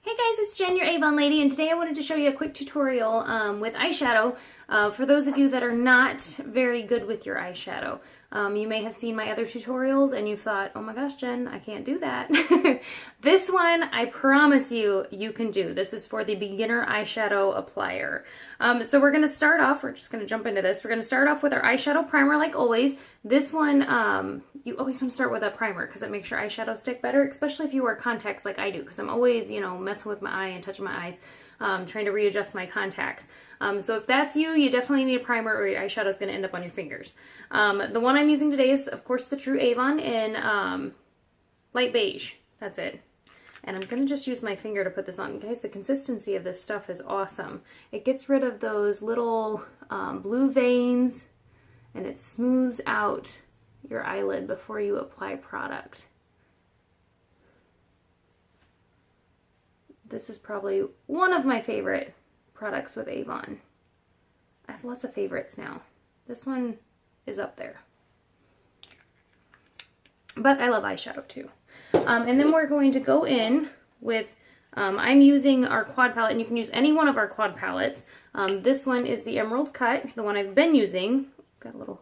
Hey guys, it's Jen, your Avon lady, and today I wanted to show you a quick tutorial with eyeshadow for those of you that are not very good with your eyeshadow. You may have seen my other tutorials and you've thought, oh my gosh, Jen, I can't do that. This one, I promise you, you can do. This is for the beginner eyeshadow applier. So we're going to start off, we're just going to jump into this. We're going to start off with our eyeshadow primer like always. This one, you always want to start with a primer because it makes your eyeshadow stick better, especially if you wear contacts like I do, because I'm always, you know, messing with my eye and touching my eyes, trying to readjust my contacts. So if that's you, you definitely need a primer or your eyeshadow is going to end up on your fingers. The one I'm using today is, of course, the True Avon in light beige. That's it. And I'm going to just use my finger to put this on. Guys, the consistency of this stuff is awesome. It gets rid of those little blue veins and it smooths out your eyelid before you apply product. This is probably one of my favorite products with Avon. I have lots of favorites now. This one is up there. But I love eyeshadow too. And then we're going to go in with, I'm using our quad palette, and you can use any one of our quad palettes. This one is the Emerald Cut, the one I've been using. Got a little,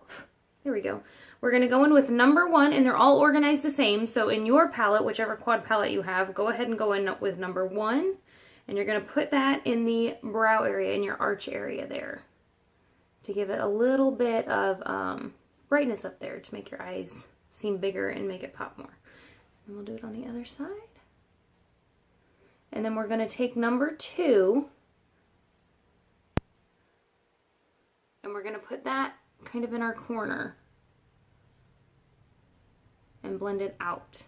there we go. We're going to go in with number 1, and they're all organized the same. So in your palette, whichever quad palette you have, go ahead and go in with number 1. And you're going to put that in the brow area, in your arch area there, to give it a little bit of brightness up there to make your eyes seem bigger and make it pop more. And we'll do it on the other side. And then we're going to take number 2, and we're going to put that kind of in our corner and blend it out.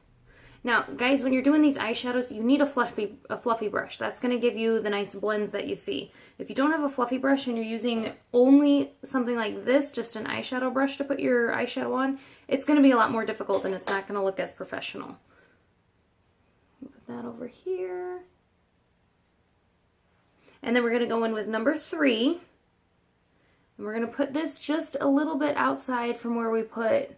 Now, guys, when you're doing these eyeshadows, you need a fluffy brush. That's going to give you the nice blends that you see. If you don't have a fluffy brush and you're using only something like this, just an eyeshadow brush to put your eyeshadow on, it's going to be a lot more difficult and it's not going to look as professional. Put that over here. And then we're going to go in with number 3. And we're going to put this just a little bit outside from where we put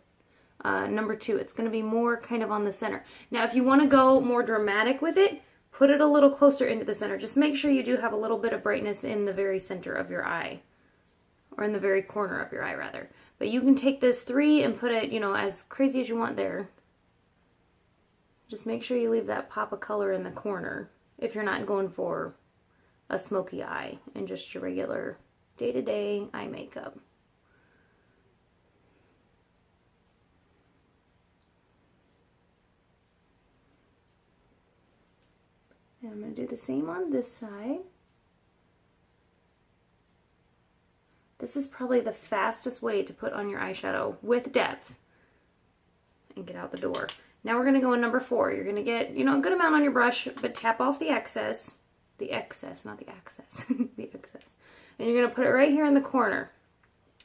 number 2. It's going to be more kind of on the center. Now, if you want to go more dramatic with it, put it a little closer into the center. Just make sure you do have a little bit of brightness in the very center of your eye, or in the very corner of your eye, rather. But you can take this 3 and put it, you know, as crazy as you want there. Just make sure you leave that pop of color in the corner if you're not going for a smoky eye and just your regular day-to-day eye makeup. And I'm going to do the same on this side. This is probably the fastest way to put on your eyeshadow with depth and get out the door. Now we're going to go in number 4. You're going to get, you know, a good amount on your brush, but tap off the excess. The excess, not the access. The excess. And you're going to put it right here in the corner.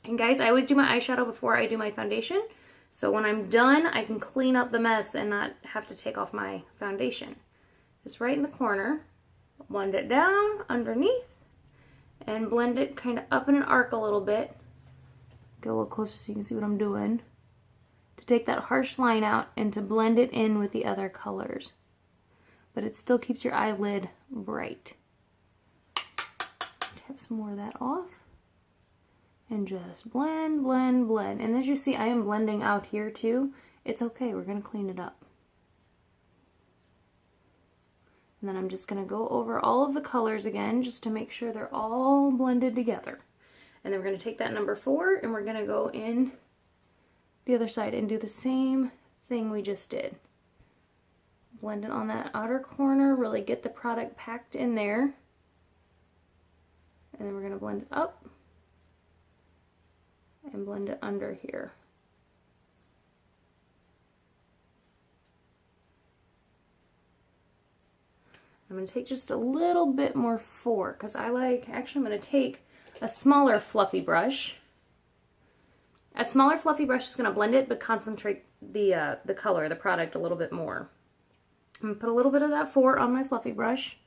And guys, I always do my eyeshadow before I do my foundation. So when I'm done, I can clean up the mess and not have to take off my foundation. Just right in the corner. Blend it down underneath. And blend it kind of up in an arc a little bit. Go a little closer so you can see what I'm doing. To take that harsh line out and to blend it in with the other colors. But it still keeps your eyelid bright. Tap some more of that off. And just blend, blend, blend. And as you see, I am blending out here too. It's okay, we're going to clean it up. And then I'm just going to go over all of the colors again just to make sure they're all blended together. And then we're going to take that number 4 and we're going to go in the other side and do the same thing we just did. Blend it on that outer corner, really get the product packed in there. And then we're going to blend it up and blend it under here. I'm going to take just a little bit more 4 because I like, actually I'm going to take a smaller fluffy brush. A smaller fluffy brush is going to blend it but concentrate the color, the product a little bit more. I'm going to put a little bit of that 4 on my fluffy brush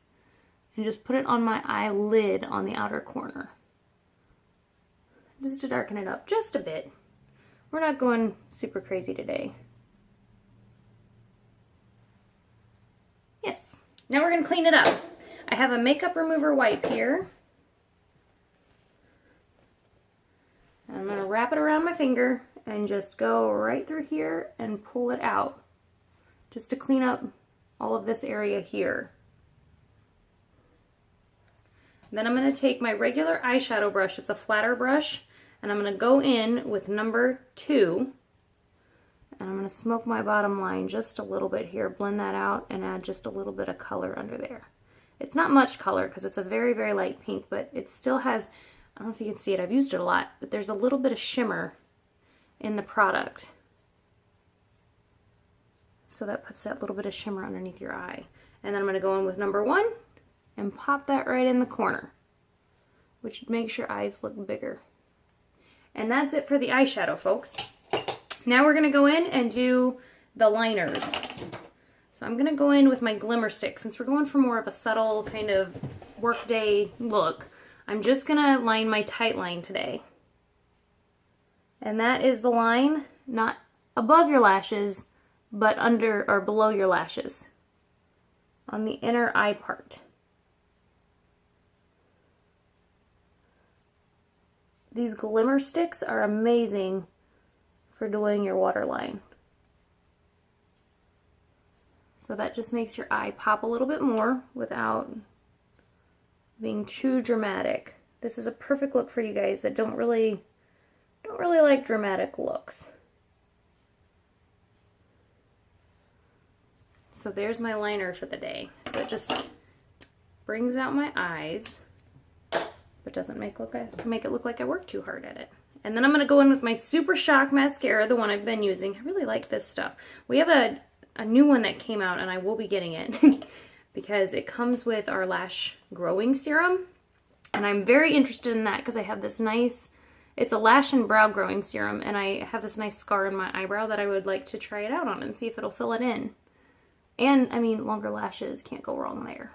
and just put it on my eyelid on the outer corner. Just to darken it up just a bit. We're not going super crazy today. Yes. Now we're going to clean it up. I have a makeup remover wipe here. I'm going to wrap it around my finger and just go right through here and pull it out, just to clean up all of this area here. Then I'm going to take my regular eyeshadow brush, it's a flatter brush, and I'm going to go in with number 2, and I'm going to smoke my bottom line just a little bit here, blend that out, and add just a little bit of color under there. It's not much color because it's a very, very light pink, but it still has, I don't know if you can see it, I've used it a lot, but there's a little bit of shimmer in the product. So that puts that little bit of shimmer underneath your eye. And then I'm going to go in with number 1 and pop that right in the corner, which makes your eyes look bigger. And that's it for the eyeshadow, folks. Now we're going to go in and do the liners. So I'm going to go in with my glimmer stick. Since we're going for more of a subtle kind of workday look, I'm just going to line my tight line today. And that is the line, not above your lashes, but under or below your lashes, on the inner eye part. These glimmer sticks are amazing for doing your waterline. So that just makes your eye pop a little bit more without being too dramatic. This is a perfect look for you guys that don't really like dramatic looks. So there's my liner for the day. So it just brings out my eyes, but doesn't make it look like I worked too hard at it. And then I'm going to go in with my Super Shock mascara, the one I've been using. I really like this stuff. We have a new one that came out, and I will be getting it because it comes with our lash growing serum. And I'm very interested in that because I have this nice, it's a lash and brow growing serum, and I have this nice scar in my eyebrow that I would like to try it out on and see if it'll fill it in. And, I mean, longer lashes, can't go wrong there.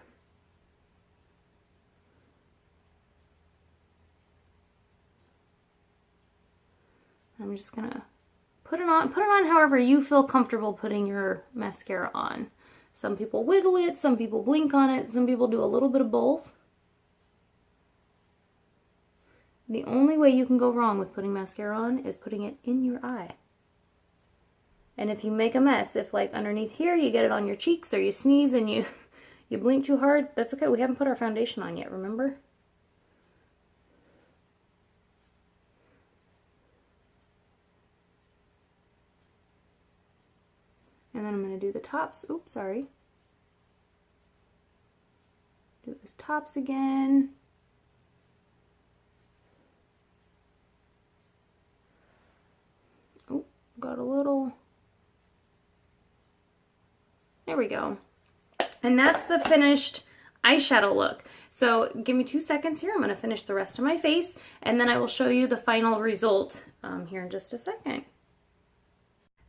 I'm just gonna put it on however you feel comfortable putting your mascara on. Some people wiggle it, some people blink on it, some people do a little bit of both. The only way you can go wrong with putting mascara on is putting it in your eye. And if you make a mess, if like underneath here you get it on your cheeks or you sneeze and you blink too hard, that's okay. We haven't put our foundation on yet, remember? And then I'm going to do the tops. Oops, sorry. Do those tops again. Oh, got a little. There we go. And that's the finished eyeshadow look. So give me 2 seconds here. I'm going to finish the rest of my face, and then I will show you the final result here in just a second.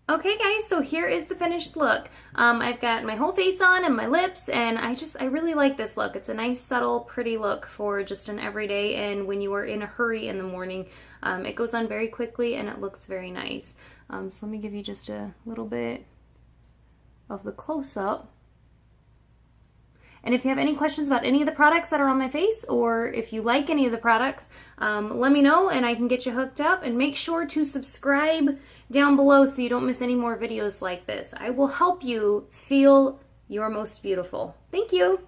Okay guys, so here is the finished look. I've got my whole face on and my lips, and I really like this look. It's a nice, subtle, pretty look for just an everyday, and when you are in a hurry in the morning, it goes on very quickly and it looks very nice. So let me give you just a little bit of the close-up. And if you have any questions about any of the products that are on my face, or if you like any of the products, let me know and I can get you hooked up. And make sure to subscribe down below so you don't miss any more videos like this. I will help you feel your most beautiful. Thank you.